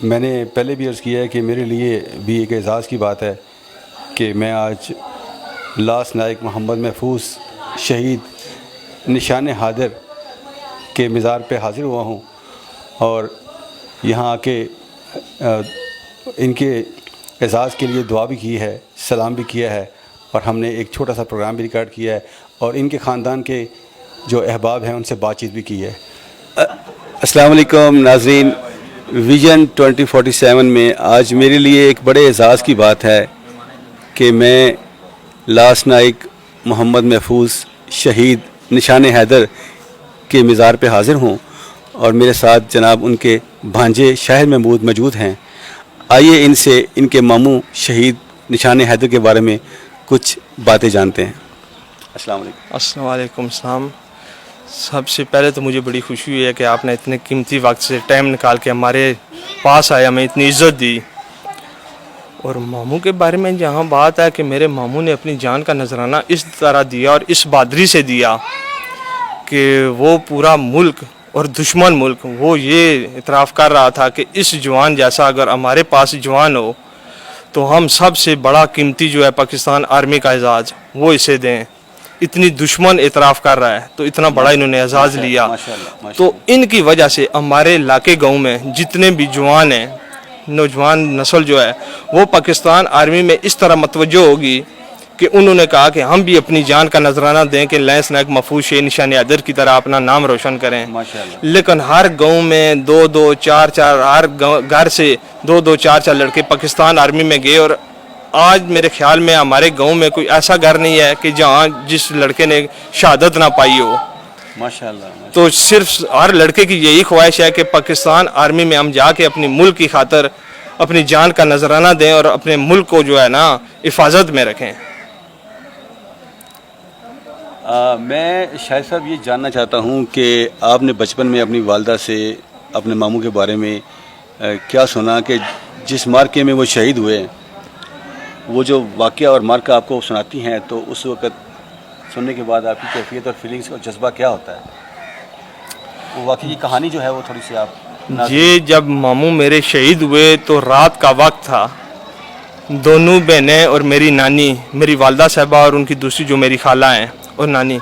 میں نے پہلے بھی عرض کیا ہے کہ میرے لیے بھی ایک اعزاز کی بات ہے کہ میں آج لاس نائک محمد محفوظ شہید نشان حاضر کے مزار پہ حاضر ہوا ہوں اور یہاں آ کے ان کے اعزاز کے لیے دعا بھی کی ہے، سلام بھی کیا ہے، اور ہم نے ایک چھوٹا سا پروگرام بھی ریکارڈ کیا ہے اور ان کے خاندان کے جو احباب ہیں ان سے بات چیت بھی کی ہے۔ السلام علیکم ناظرین، ویژن 2047 میں آج میرے لیے ایک بڑے اعزاز کی بات ہے کہ میں لاس نائک محمد محفوظ شہید نشان حیدر کے مزار پہ حاضر ہوں اور میرے ساتھ جناب ان کے بھانجے شاہد محمود موجود ہیں۔ آئیے ان سے ان کے ماموں شہید نشان حیدر کے بارے میں کچھ باتیں جانتے ہیں۔ السلام علیکم۔ السلام علیکم۔ السلام۔ سب سے پہلے تو مجھے بڑی خوشی ہوئی ہے کہ آپ نے اتنے قیمتی وقت سے ٹائم نکال کے ہمارے پاس آیا، ہمیں اتنی عزت دی۔ اور ماموں کے بارے میں جہاں بات ہے کہ میرے ماموں نے اپنی جان کا نذرانہ اس طرح دیا اور اس بہادری سے دیا کہ وہ پورا ملک اور دشمن ملک وہ یہ اعتراف کر رہا تھا کہ اس جوان جیسا اگر ہمارے پاس جوان ہو تو ہم سب سے بڑا قیمتی جو ہے پاکستان آرمی کا اعزاز وہ اسے دیں۔ اتنی دشمن اعتراف کر رہا ہے تو اتنا بڑا انہوں نے اعزاز لیا۔ تو ان کی وجہ سے ہمارے علاقے گاؤں میں جتنے بھی جوان ہیں، نوجوان نسل جو ہے وہ پاکستان آرمی میں اس طرح متوجہ ہوگی کہ انہوں نے کہا کہ ہم بھی اپنی جان کا نذرانہ دیں کہ لاس نائک محفوظ شہید نشان حیدر کی طرح اپنا نام روشن کریں۔ لیکن ہر گاؤں میں دو چار ہر گھر سے دو چار لڑکے پاکستان آرمی میں گئے، اور آج میرے خیال میں ہمارے گاؤں میں کوئی ایسا گھر نہیں ہے کہ جہاں جس لڑکے نے شہادت نہ پائی ہو۔ ماشاءاللہ۔ تو صرف ہر لڑکے کی یہی خواہش ہے کہ پاکستان آرمی میں ہم جا کے اپنی ملک کی خاطر اپنی جان کا نذرانہ دیں اور اپنے ملک کو جو ہے نا حفاظت میں رکھیں۔ میں شاہد صاحب یہ جاننا چاہتا ہوں کہ آپ نے بچپن میں اپنی والدہ سے اپنے ماموں کے بارے میں کیا سنا کہ جس مارکے میں وہ شہید ہوئے، وہ جو واقعہ اور مارکہ آپ کو سناتی ہیں تو اس وقت سننے کے بعد آپ کی کیفیت اور فیلنگز اور جذبہ کیا ہوتا ہے؟ وہ واقعی کی کہانی جو ہے وہ تھوڑی سی آپ یہ جب ماموں میرے شہید ہوئے تو رات کا وقت تھا، دونوں بہنیں اور میری نانی، میری والدہ صاحبہ اور ان کی دوسری جو میری خالہ ہیں اور نانی،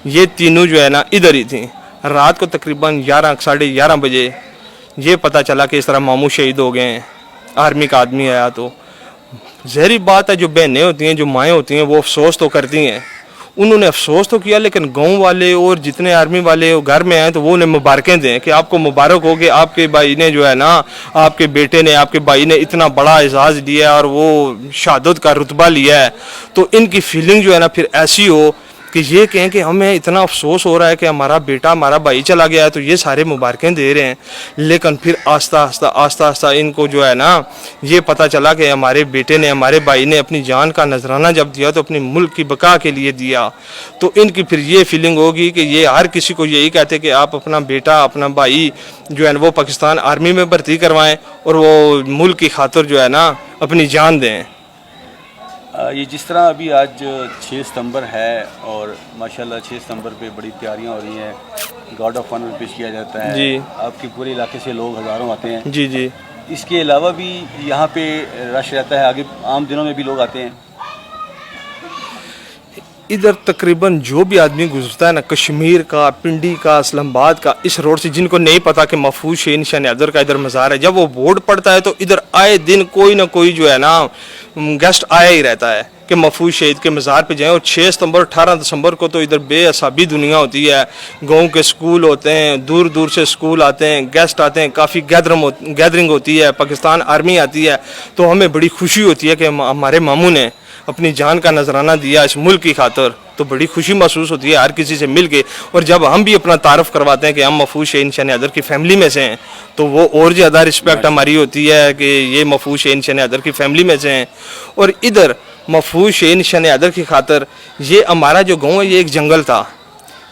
یہ تینوں جو ہے نا ادھر ہی تھیں۔ رات کو تقریباً 11 بجے یہ پتہ چلا کہ اس طرح ماموں شہید ہو گئے ہیں، آرمی کا آدمی آیا۔ تو ظاہری بات ہے جو بہنیں ہوتی ہیں، جو مائیں ہوتی ہیں، وہ افسوس تو کرتی ہیں۔ انہوں نے افسوس تو کیا، لیکن گاؤں والے اور جتنے آرمی والے گھر میں آئے تو وہ انہیں مبارکیں دیں کہ آپ کو مبارک ہو کہ آپ کے بھائی نے جو ہے نا، آپ کے بیٹے نے، آپ کے بھائی نے اتنا بڑا اعزاز لیا ہے اور وہ شہادت کا رتبہ لیا ہے۔ تو ان کی فیلنگ جو ہے نا پھر ایسی ہو کہ یہ کہیں کہ ہمیں اتنا افسوس ہو رہا ہے کہ ہمارا بیٹا، ہمارا بھائی چلا گیا ہے، تو یہ سارے مبارکیں دے رہے ہیں۔ لیکن پھر آہستہ آہستہ ان کو جو ہے نا یہ پتہ چلا کہ ہمارے بیٹے نے، ہمارے بھائی نے اپنی جان کا نذرانہ جب دیا تو اپنی ملک کی بقا کے لیے دیا۔ تو ان کی پھر یہ فیلنگ ہوگی کہ یہ ہر کسی کو یہی کہتے کہ آپ اپنا بیٹا، اپنا بھائی جو ہے نا وہ پاکستان آرمی میں بھرتی کروائیں اور وہ ملک کی خاطر جو ہے نا اپنی جان دیں۔ یہ جس طرح ابھی آج 6 ستمبر ہے اور ماشاءاللہ 6 ستمبر پہ بڑی تیاریاں ہو رہی ہیں، گارڈ آف آنر پیش کیا جاتا ہے، جی، آپ کے پورے علاقے سے لوگ ہزاروں آتے ہیں۔ جی جی۔ اس کے علاوہ بھی یہاں پہ رش رہتا ہے، آگے عام دنوں میں بھی لوگ آتے ہیں؟ ادھر تقریباً جو بھی آدمی گزرتا ہے نا، کشمیر کا، پنڈی کا، اسلام آباد کا، اس روڈ سے، جن کو نہیں پتا کہ محفوظ شہید نشان حیدر کا ادھر مزار ہے، جب وہ بورڈ پڑتا ہے تو ادھر آئے دن کوئی نہ کوئی جو ہے نا گیسٹ آیا ہی رہتا ہے کہ محفوظ شہید کے مزار پہ جائیں۔ اور 6 ستمبر 18 دسمبر کو تو ادھر بے حسابی دنیا ہوتی ہے، گاؤں کے سکول ہوتے ہیں، دور دور سے سکول آتے ہیں، گیسٹ آتے ہیں، کافی گیدرنگ ہوتی ہے، پاکستان آرمی آتی ہے۔ تو ہمیں بڑی خوشی ہوتی ہے کہ ہمارے ماموں نے اپنی جان کا نذرانہ دیا اس ملک کی خاطر، تو بڑی خوشی محسوس ہوتی ہے ہر کسی سے مل کے۔ اور جب ہم بھی اپنا تعارف کرواتے ہیں کہ ہم محفوظ شہید نشان حیدر کی فیملی میں سے ہیں تو وہ اور زیادہ رسپیکٹ ہماری ہوتی ہے کہ یہ محفوظ شہید نشان حیدر کی فیملی میں سے ہیں۔ اور ادھر محفوظ شہید نشان حیدر کی خاطر یہ ہمارا جو گاؤں ہے یہ ایک جنگل تھا،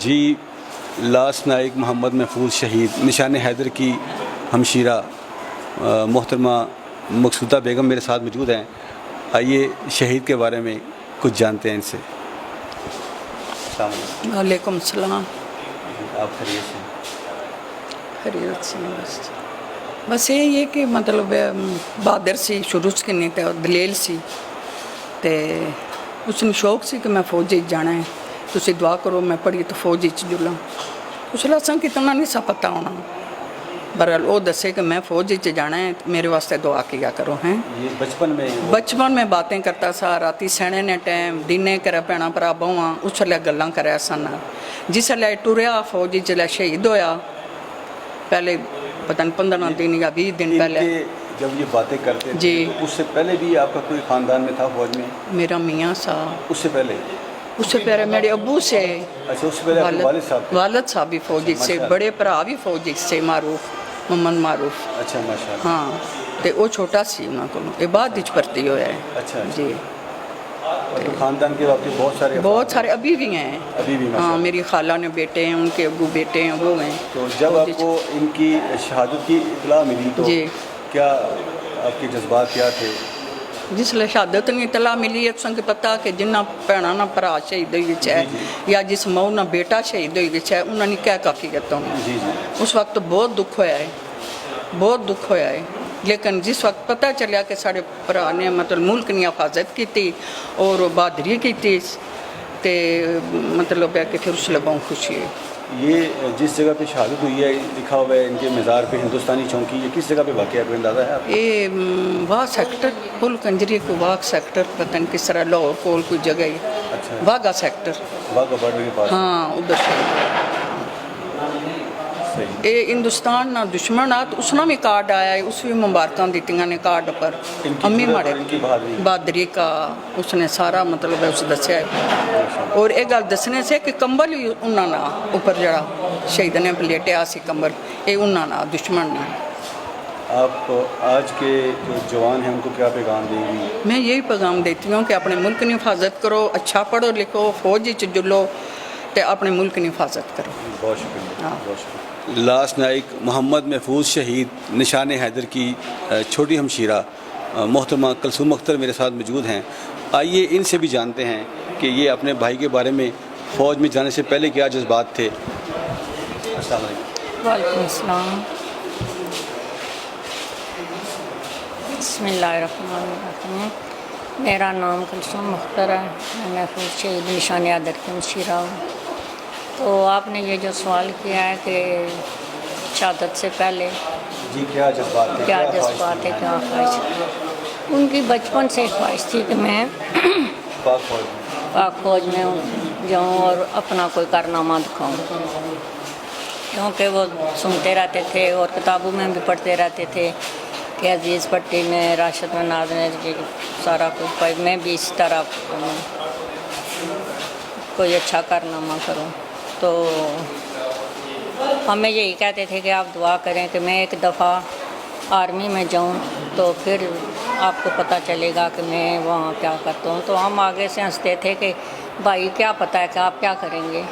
جی لاس نائک محمد محفوظ شہید نشان حیدر کی ہمشیرہ محترمہ مقصودہ بیگم میرے ساتھ موجود ہیں. آئیے شہید کے بارے میں کچھ جانتے ہیں ان سے. السلام علیکم. وعلیکم السلام. آپ خیریت سے؟ خیریت سے بس یہ ہے کہ مطلب بہادر سی شروع سے نہیں تو دلیل سی تے اس نے شوق سی کہ میں فوج جانا ہے. تسی دعا کرو میں پڑھی تو فوج جڑاں. اس لیے اصل کتنا نہیں سا پتہ ہونا. برحال وہ دسے کہ میں فوج جانا ہے میرے واسطے دعا کیا کرو. ہیں یہ بچپن میں باتیں کرتا سا. راتی سینے نے ٹائم دینے کرا بھੈਣਾਂ ਭਰਾ بہواں اس لیے گلاں کریا سن. جس لیے ٹریا فوج جلے شہید ہویا پہلے پتہ نہیں 15 دن یا 20 دن پہلے. جب یہ باتیں کرتے جی اس سے پہلے بھی آپ کا کوئی خاندان میں تھا فوج میں؟ میرا میاں سا. اس سے پہلے میرے ابو سے. اچھا اس سے پہلے آپ کے والد صاحب تھے؟ والد صاحب بھی فوجی سے. بڑے بھرا بھی فوجی سے معروف محمد معروف. اچھا ماشاء اللہ. ہاں تے وہ چھوٹا سی انہوں کو یہ بعد وچ بھرتی ہویا ہے. اچھا جی تو خاندان کے واقعی بہت سارے ابھی بھی ہیں. ابھی بھی ہاں میری خالہ نے بیٹے ہیں ان کے ابو بیٹے ہیں وہ ہیں. تو جب آپ کو ان کی شہادت کی اطلاع ملی تو جی کیا آپ کے جذبات کیا تھے؟ جس لئے شہادت نہیں اطلاع ملی ایک سنگ پتہ کہ جنہ بھੈਣਾں نہ بھرا شہید ہوئی وچ ہے یا جس ماں نہ بیٹا شہید ہوئی وچ ہے انہوں نے کیا کافی کہتا ہوں. جی جی اس وقت بہت دکھ ہویا ہے. بہت دکھ ہویا ہے. لیکن جس وقت پتہ چلیا کہ سارے بھرا نے مطلب ملک نے حفاظت کی تھی اور بہادری کی تھی تے مطلب ہے کہ پھر اس لیے بہت خوشی ہے. یہ جس جگہ پہ شہادت ہوئی ہے لکھا ہوا ہے ان کے مزار پہ ہندوستانی چوکی. یہ کس جگہ پہ واقع ہے؟ کوئی اندازہ ہے آپ کو؟ یہ واہ سیکٹر پل کنجری کو واہ سیکٹر پتہ نہیں کس طرح لاہور کول کوئی جگہ ہی. اچھا واگا سیکٹر واگا بارڈر کے پاس. ہاں ادھر سے. صحیح. یہ ہندوستان نہ دشمن آ تو اس نے بھی کارڈ آیا ہے. اس بھی مبارکاں دیتیاں نے کارڈ پر امی ماڑے ان کی بہادری کا اس نے سارا مطلب اس دسیا ہے. اور یہ گل دسنے سے کہ کمبل بھی انہوں نے اوپر جڑا شہید نے پلیٹیا سی کمبل یہ انہوں نے دشمن نے. آپ آج کے جو جوان ہیں ان کو کیا پیغام دیں گی؟ میں یہی پیغام دیتی ہوں کہ اپنے ملک کی حفاظت کرو. اچھا پڑھو لکھو فوج جلو تو اپنے ملک کی حفاظت کرو. بہت شکریہ. بہت شکریہ. لاس نائک محمد محفوظ شہید نشان حیدر کی چھوٹی ہمشیرہ محترمہ کلثوم اختر میرے ساتھ موجود ہیں. آئیے ان سے بھی جانتے ہیں کہ یہ اپنے بھائی کے بارے میں فوج میں جانے سے پہلے کیا جذبات تھے. السلام علیکم. وعلیکم السلام. بسم اللہ الرحمن الرحیم. میرا نام کلثوم اختر ہے. میں محفوظ شہید نشان حیدر کی ہمشیرہ ہوں. تو آپ نے یہ جو سوال کیا ہے کہ شہادت سے پہلے جی کیا جذبات تھے؟ کیا جذبات ہے کیا خواہش؟ ان کی بچپن سے خواہش تھی کہ میں پاک فوج میں جاؤں اور اپنا کوئی کارنامہ دکھاؤں. کیونکہ وہ سنتے رہتے تھے اور کتابوں میں بھی پڑھتے رہتے تھے کہ عزیز پٹی میں راشد میں نازن سارا کچھ پائی میں بھی اس طرح کوئی اچھا کارنامہ کروں. تو ہمیں یہی کہتے تھے کہ آپ دعا کریں کہ میں ایک دفعہ آرمی میں جاؤں تو پھر آپ کو پتہ چلے گا کہ میں وہاں کیا کرتا ہوں. تو ہم آگے سے ہنستے تھے کہ بھائی کیا پتہ ہے کہ آپ کیا کریں گے.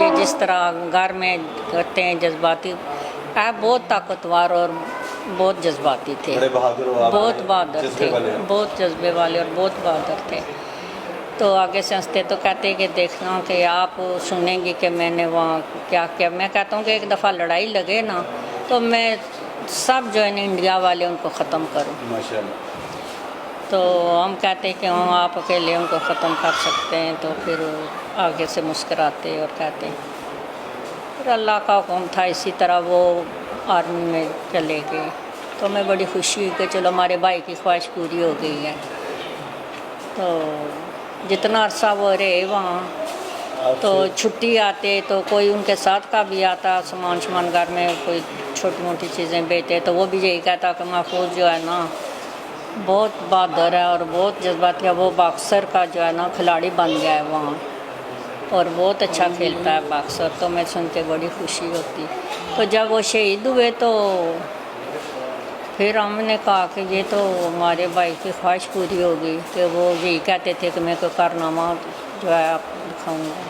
یہ جس طرح گھر میں کرتے ہیں جذباتی ہے. بہت طاقتور اور بہت جذباتی تھے. بہت بہادر تھے. بہت جذبے والے اور بہت بہادر تھے. تو آگے سے ہنستے تو کہتے کہ دیکھنا کہ آپ سنیں گی کہ میں نے وہاں کیا کیا. میں کہتا ہوں کہ ایک دفعہ لڑائی لگے نا تو میں سب جو ہے نا انڈیا والے ان کو ختم کروں. تو ہم کہتے کہ ہم آپ اکیلے ان کو ختم کر سکتے ہیں. تو پھر آگے سے مسکراتے اور کہتے پھر اللہ کا حکم تھا. اسی طرح وہ آرمی میں چلے گئے. تو ہمیں بڑی خوشی ہوئی کہ چلو ہمارے بھائی کی خواہش پوری ہو گئی ہے. تو جتنا عرصہ وہ رہے وہاں تو چھٹی آتے تو کوئی ان کے ساتھ کا بھی آتا سامان گھر میں کوئی چھوٹی موٹی چیزیں بیچتے تو وہ بھی یہی کہتا کہ محفوظ جو ہے نا بہت بہادر ہے اور بہت جذباتی ہے. وہ باکسر کا جو ہے نا کھلاڑی بن گیا ہے وہاں اور بہت اچھا کھیلتا ہے باکسر. تو میں سن کے بڑی خوشی ہوتی. تو جب وہ شہید ہوئے تو پھر ہم نے کہا کہ یہ تو ہمارے بھائی کی خواہش پوری ہو گئی کہ وہ یہی کہتے تھے کہ میں کوئی کارنامہ جو ہے آپ دکھاؤں گا.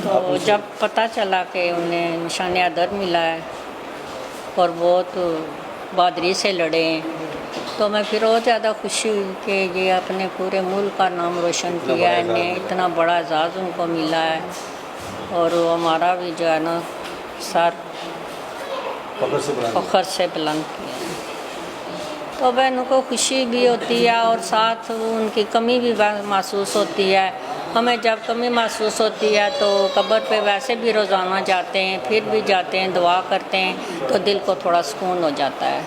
تو جب پتہ چلا کہ انہیں نشان حیدر ملا ہے اور بہت بہادری سے لڑے ہیں تو میں پھر اور زیادہ خوشی ہوئی کہ یہ اپنے پورے ملک کا نام روشن کیا ہے، انہیں اتنا بڑا اعزاز ان کو ملا ہے اور وہ ہمارا بھی جو ہے نا سر فخر سے بلند کیا ہے۔ تو بہنوں کو خوشی بھی ہوتی ہے اور ساتھ ان کی کمی بھی محسوس ہوتی ہے۔ ہمیں جب کمی محسوس ہوتی ہے تو قبر پہ ویسے بھی روزانہ جاتے ہیں، پھر بھی جاتے ہیں، دعا کرتے ہیں تو دل کو تھوڑا سکون ہو جاتا ہے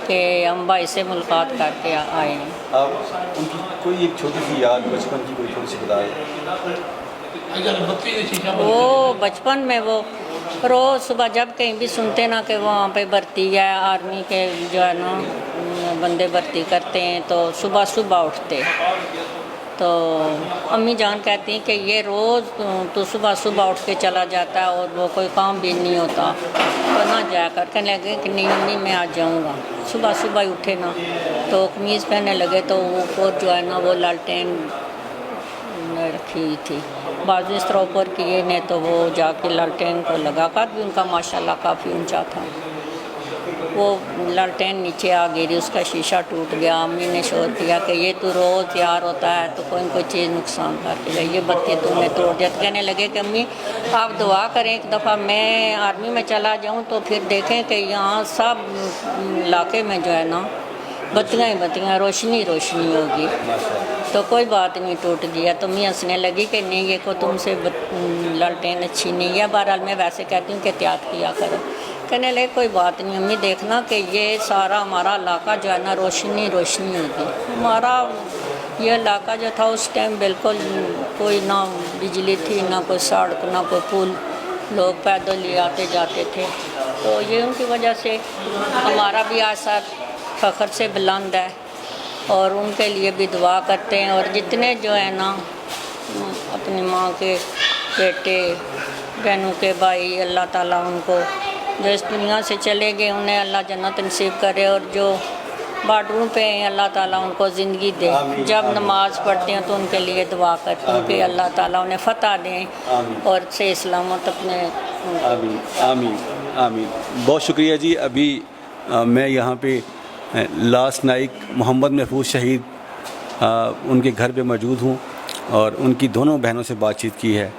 کہ ہم بھائی سے ملاقات کر کے آئے ہیں۔ آپ ان کی کوئی ایک چھوٹی سی یاد بچپن کی کوئی تھوڑی سی بتائیں؟ وہ بچپن میں وہ روز صبح جب کہیں بھی سنتے نا کہ وہاں پہ بھرتی ہے، آرمی کے جو ہے نا بندے بھرتی کرتے ہیں تو صبح صبح اٹھتے تو امی جان کہتی ہیں کہ یہ روز تو صبح صبح اٹھ کے چلا جاتا ہے اور وہ کوئی کام بھی نہیں ہوتا تو نہ جایا کر کہنے لگے کہ نہیں امی میں آج جاؤں گا۔ صبح صبح ہی اٹھے نا تو قمیض پہننے لگے تو اوپر جو ہے نا وہ لالٹین رکھی ہوئی تھی، بازو اس طرح اوپر کیے نے تو وہ جا کے لالٹین کو لگا کر بھی ان کا ماشاءاللہ کافی اونچا تھا، وہ لالٹین نیچے آ گری، اس کا شیشہ ٹوٹ گیا۔ امی نے شور کیا کہ یہ تو روز تیار ہوتا ہے تو کوئی نہ کوئی چیز نقصان کر کے جائے، یہ بتی تم نے توڑ دیا۔ تو کہنے لگے کہ امی آپ دعا کریں ایک دفعہ میں آرمی میں چلا جاؤں تو پھر دیکھیں کہ یہاں سب علاقے میں جو ہے نا بتیاں ہی بتیاں، روشنی روشنی ہوگی۔ تو کوئی بات نہیں، ٹوٹ گیا۔ تو امی ہنسنے لگی کہ نہیں یہ کو تم سے لالٹین اچھی نہیں ہے، بہرحال میں ویسے کہتی ہوں کہ احتیاط کیا کرو۔ کہنے لگے کوئی بات نہیں امی، دیکھنا کہ یہ سارا ہمارا علاقہ جو ہے نا روشنی روشنی ہوگی۔ ہمارا یہ علاقہ جو تھا اس ٹائم بالکل کوئی نہ بجلی تھی، نہ کوئی سڑک، نہ کوئی پل، لوگ پیدل ہی آتے جاتے تھے۔ تو یہ ان کی وجہ سے ہمارا بھی اثر فخر سے بلند ہے اور ان کے لیے بھی دعا کرتے ہیں، اور جتنے جو ہے نا اپنی ماں کے بیٹے بہنوں کے بھائی، اللہ تعالیٰ ان کو جو اس دنیا سے چلے گئے انہیں اللہ جنت نصیب کرے، اور جو بارڈروں پہ ہیں اللہ تعالیٰ ان کو زندگی دے۔ جب نماز پڑھتے ہیں تو ان کے لیے دعا کرتے ہیں کہ اللہ تعالیٰ انہیں فتح دیں اور صحیح سلامت اپنے۔ آمین آمین آمین۔ بہت شکریہ جی۔ ابھی میں یہاں پہ لاس نائک محمد محفوظ شہید ان کے گھر پہ موجود ہوں اور ان کی دونوں بہنوں سے بات چیت کی ہے۔